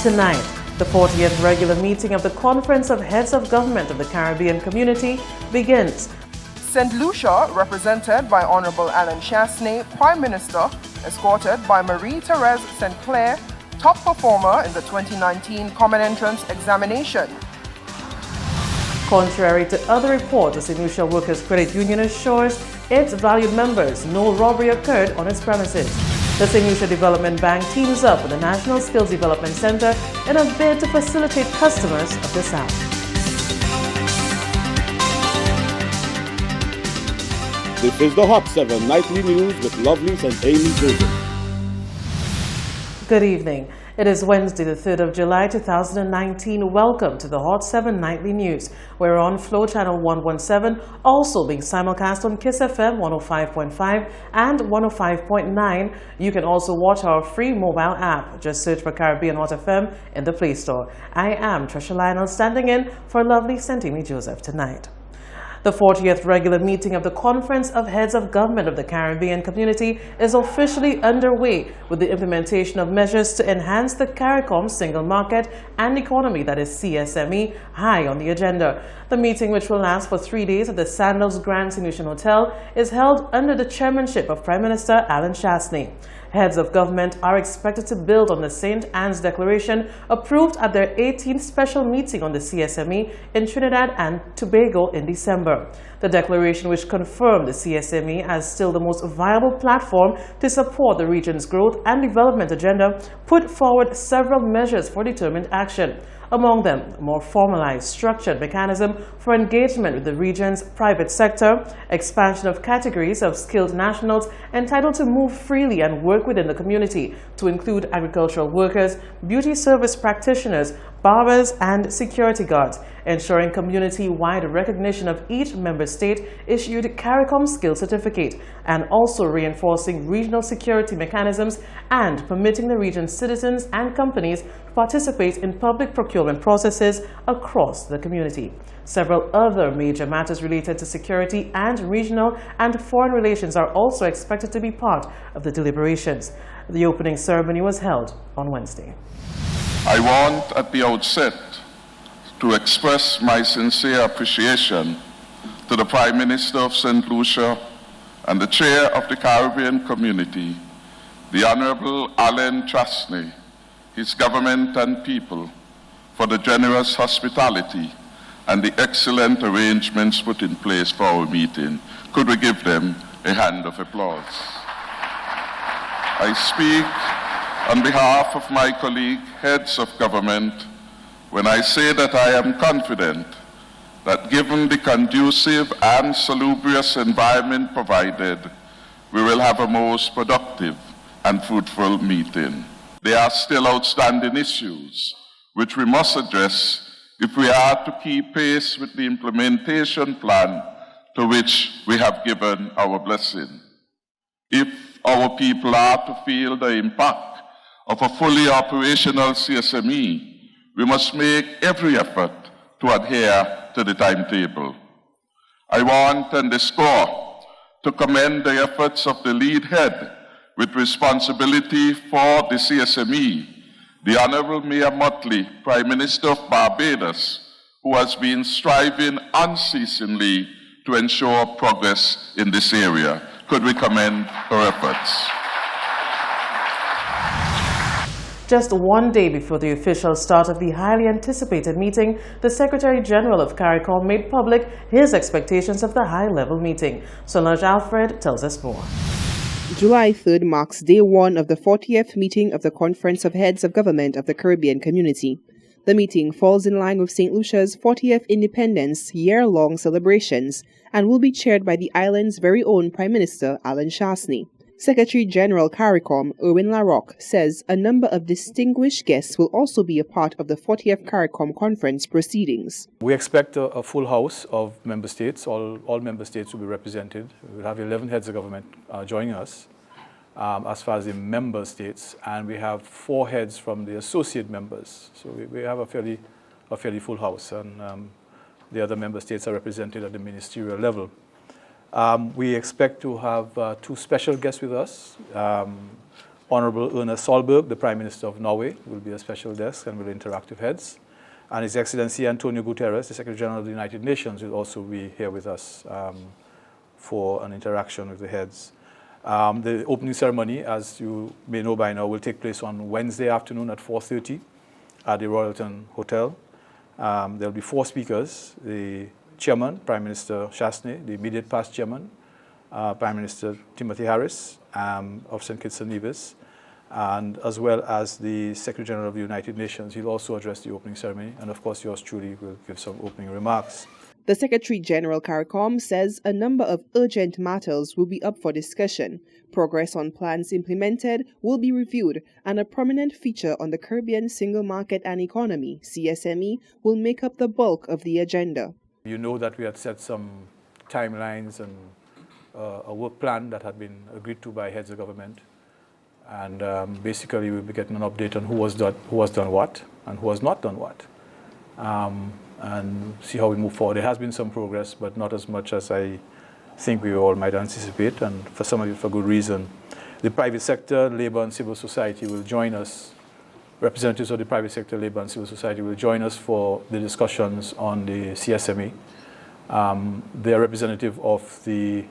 Tonight, the 40th regular meeting of the Conference of Heads of Government of the Caribbean Community begins. St. Lucia, represented by Honorable Alan Chasney, Prime Minister, escorted by Marie-Therese St. Clair, top performer in the 2019 Common Entrance Examination. Contrary to other reports, the St. Lucia Workers Credit Union assures its valued members no robbery occurred on its premises. The St. Lucia Development Bank teams up with the National Skills Development Center in a bid to facilitate customers of the South. This is the Hot 7 Nightly News with Lovelace and Amy Joseph. Good evening. It is Wednesday, the 3rd of July, 2019. Welcome to the Hot 7 Nightly News. We're on Flow Channel 117, also being simulcast on Kiss FM 105.5 and 105.9. You can also watch our free mobile app. Just search for Caribbean Hot FM in the Play Store. I am Trisha Lionel, standing in for lovely Amy Joseph tonight. The 40th regular meeting of the Conference of Heads of Government of the Caribbean Community is officially underway with the implementation of measures to enhance the CARICOM single market and economy, that is CSME, high on the agenda. The meeting, which will last for 3 days at the Sandals Grand St. Lucian Hotel, is held under the chairmanship of Prime Minister Alan Chasney. Heads of government are expected to build on the St. Anne's Declaration approved at their 18th special meeting on the CSME in Trinidad and Tobago in December. The declaration, which confirmed the CSME as still the most viable platform to support the region's growth and development agenda, put forward several measures for determined action. Among them, a more formalized, structured mechanism for engagement with the region's private sector, expansion of categories of skilled nationals entitled to move freely and work within the community to include agricultural workers, beauty service practitioners, barbers, and security guards, ensuring community-wide recognition of each member state issued CARICOM skill certificate, and also reinforcing regional security mechanisms and permitting the region's citizens and companies to participate in public procurement processes across the community. Several other major matters related to security and regional and foreign relations are also expected to be part of the deliberations. The opening ceremony was held on Wednesday. I want at the outset to express my sincere appreciation to the Prime Minister of St. Lucia and the Chair of the Caribbean Community, the Honorable Alan Chasney, his government and people, for the generous hospitality and the excellent arrangements put in place for our meeting. Could we give them a hand of applause? I speak on behalf of my colleague, heads of government, when I say that I am confident that given the conducive and salubrious environment provided, we will have a most productive and fruitful meeting. There are still outstanding issues which we must address if we are to keep pace with the implementation plan to which we have given our blessing. If our people are to feel the impact of a fully operational CSME, we must make every effort to adhere to the timetable. I want and underscore to commend the efforts of the lead head with responsibility for the CSME, the Honorable Mayor Motley, Prime Minister of Barbados, who has been striving unceasingly to ensure progress in this area. Could we commend her efforts? Just 1 day before the official start of the highly anticipated meeting, the Secretary General of CARICOM made public his expectations of the high-level meeting. Solange Alfred tells us more. July 3rd marks day one of the 40th meeting of the Conference of Heads of Government of the Caribbean Community. The meeting falls in line with St. Lucia's 40th Independence year-long celebrations and will be chaired by the island's very own Prime Minister Alan Chasney. Secretary General CARICOM, Erwin LaRocque, says a number of distinguished guests will also be a part of the 40th CARICOM conference proceedings. We expect a full house of member states. All member states will be represented. We'll have 11 heads of government joining us as far as the member states, and we have 4 heads from the associate members. So we have a fairly full house, and the other member states are represented at the ministerial level. We expect to have 2 special guests with us. Honorable Erna Solberg, the Prime Minister of Norway, will be a special guest and will interact with heads. And His Excellency Antonio Guterres, the Secretary General of the United Nations, will also be here with us for an interaction with the heads. The opening ceremony, as you may know by now, will take place on Wednesday afternoon at 4:30 at the Royalton Hotel. There will be 4 speakers: the chairman, Prime Minister Chasney; the immediate past chairman, Prime Minister Timothy Harris of St. Kitts and Nevis, and as well as the Secretary General of the United Nations. He'll also address the opening ceremony, and of course yours truly will give some opening remarks. The Secretary General CARICOM says a number of urgent matters will be up for discussion. Progress on plans implemented will be reviewed, and a prominent feature on the Caribbean Single Market and Economy, CSME, will make up the bulk of the agenda. You know that we had set some timelines and a work plan that had been agreed to by heads of government. And basically we'll be getting an update on who has done what and who has not done what. And see how we move forward. There has been some progress, but not as much as I think we all might anticipate, and for some of it for good reason. The private sector, labor and civil society will join us. Representatives of the private sector, labor and civil society will join us for the discussions on the CSME. They are representative of the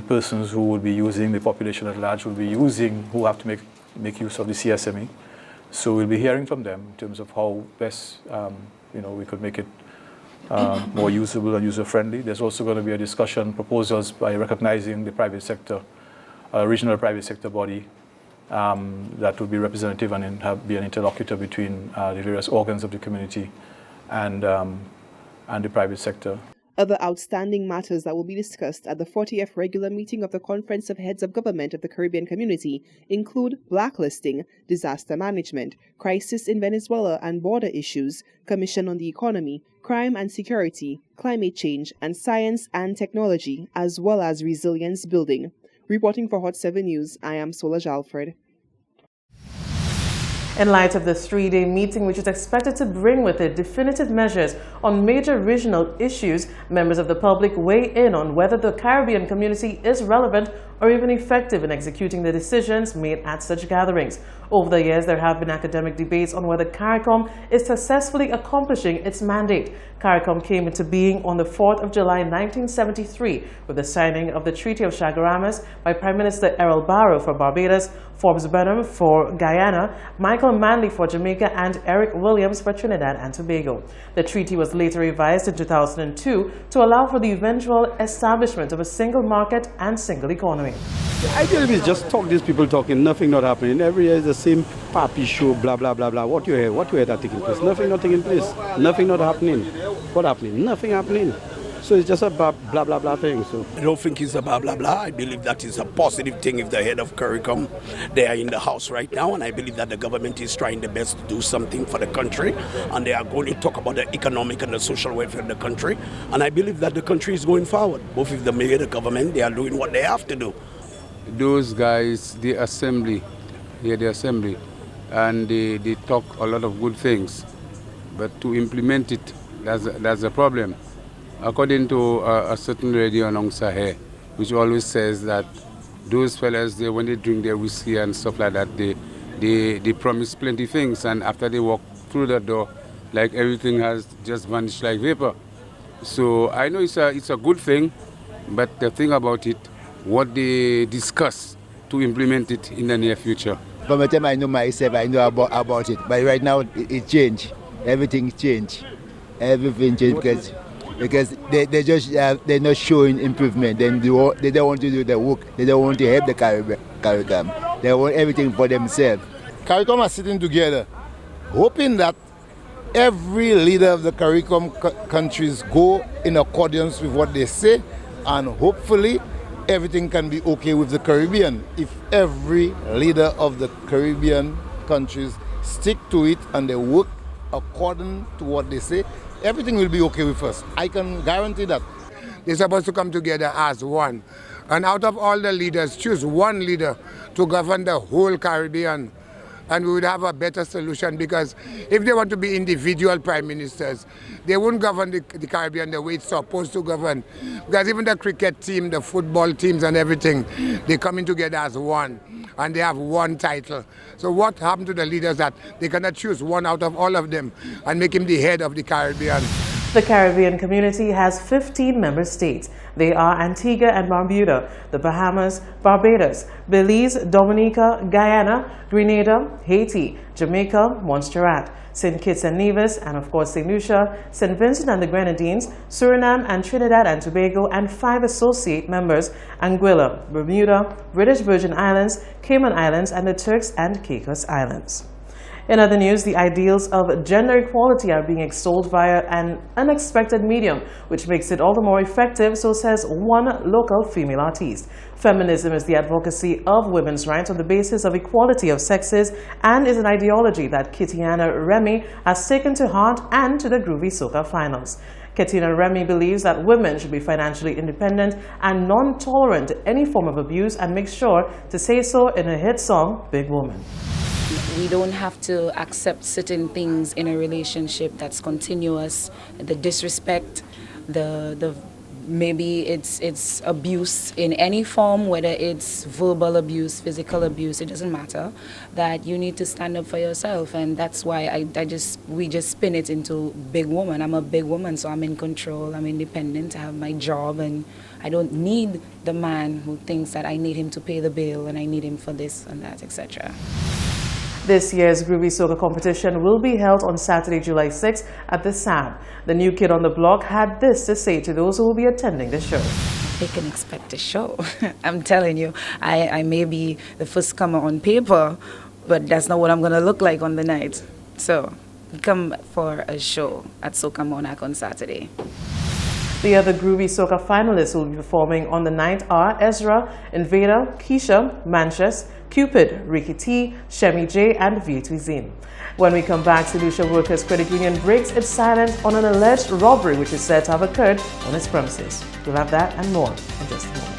persons who will be using, the population at large will be using, who have to make use of the CSME. So we'll be hearing from them in terms of how best we could make it more usable and user-friendly. There's also going to be a discussion, proposals by recognizing the private sector, regional private sector body that will be representative and be an interlocutor between the various organs of the community and the private sector. Other outstanding matters that will be discussed at the 40th regular meeting of the Conference of Heads of Government of the Caribbean Community include blacklisting, disaster management, crisis in Venezuela and border issues, Commission on the Economy, crime and security, climate change, and science and technology, as well as resilience building. Reporting for Hot 7 News, I am Solange Alfred. In light of the 3-day meeting, which is expected to bring with it definitive measures on major regional issues, members of the public weigh in on whether the Caribbean community is relevant or even effective in executing the decisions made at such gatherings. Over the years, there have been academic debates on whether CARICOM is successfully accomplishing its mandate. CARICOM came into being on the 4th of July 1973 with the signing of the Treaty of Chaguaramas by Prime Minister Errol Barrow for Barbados, Forbes Benham for Guyana, Michael Manley for Jamaica, and Eric Williams for Trinidad and Tobago. The treaty was later revised in 2002 to allow for the eventual establishment of a single market and single economy. The idea is just talk, these people talking, nothing not happening. Every year is the same pappy show, blah, blah, blah, blah. What you hear that taking place? Nothing not taking place. Nothing not happening. What happening? Nothing happening. So it's just a blah, blah, blah thing. So I don't think it's a blah, blah, blah. I believe that is a positive thing if the head of CARICOM, they are in the house right now, and I believe that the government is trying their best to do something for the country, and they are going to talk about the economic and the social welfare of the country, and I believe that the country is going forward. Both of the mayor, the government, they are doing what they have to do. Those guys, the assembly, and they talk a lot of good things, but to implement it, that's a problem. According to a certain radio announcer here, which always says that those fellas, when they drink their whiskey and stuff like that, they promise plenty things, and after they walk through the door, like everything has just vanished like vapor. So I know it's a good thing, but the thing about it, what they discuss to implement it in the near future. From the time I know myself, I know about it, but right now it changed. Everything changed. Everything changed because they're not showing improvement. Then they don't want to do the work. They don't want to help the CARICOM. They want everything for themselves. CARICOM are sitting together, hoping that every leader of the CARICOM countries go in accordance with what they say, and hopefully everything can be okay with the Caribbean. If every leader of the Caribbean countries stick to it and they work according to what they say, everything will be okay with us. I can guarantee that. They're supposed to come together as one. And out of all the leaders, choose one leader to govern the whole Caribbean. And we would have a better solution, because if they want to be individual prime ministers, they won't govern the Caribbean the way it's supposed to govern. Because even the cricket team, the football teams and everything, they're coming together as one. and they have one title. So what happened to the leaders that they cannot choose one out of all of them and make him the head of the Caribbean? The Caribbean community has 15 member states. They are Antigua and Barbuda, the Bahamas, Barbados, Belize, Dominica, Guyana, Grenada, Haiti, Jamaica, Montserrat, St. Kitts and Nevis, and of course St. Lucia, St. Vincent and the Grenadines, Suriname and Trinidad and Tobago, and 5 associate members, Anguilla, Bermuda, British Virgin Islands, Cayman Islands, and the Turks and Caicos Islands. In other news, the ideals of gender equality are being extolled via an unexpected medium, which makes it all the more effective, so says one local female artiste. Feminism is the advocacy of women's rights on the basis of equality of sexes and is an ideology that Kitiana Remy has taken to heart and to the Groovy Soca finals. Katina Remy believes that women should be financially independent and non-tolerant to any form of abuse, and makes sure to say so in her hit song, Big Woman. We don't have to accept certain things in a relationship that's continuous. The disrespect, maybe it's abuse in any form, whether it's verbal abuse, physical abuse, it doesn't matter. That you need to stand up for yourself, and that's why we just spin it into big woman. I'm a big woman, so I'm in control, I'm independent, I have my job, and I don't need the man who thinks that I need him to pay the bill and I need him for this and that, etc. This year's Groovy Soca competition will be held on Saturday, July 6th at the SAB. The new kid on the block had this to say to those who will be attending the show. They can expect a show. I'm telling you, I may be the first comer on paper, but that's not what I'm going to look like on the night. So come for a show at Soca Monarch on Saturday. The other Groovy Soca finalists who will be performing on the night are Ezra, Invader, Keisha, Manchester, Cupid, Ricky T, Shemi J, and V2Zine. When we come back, St. Lucia Workers Credit Union breaks its silence on an alleged robbery which is said to have occurred on its premises. We'll have that and more in just a moment.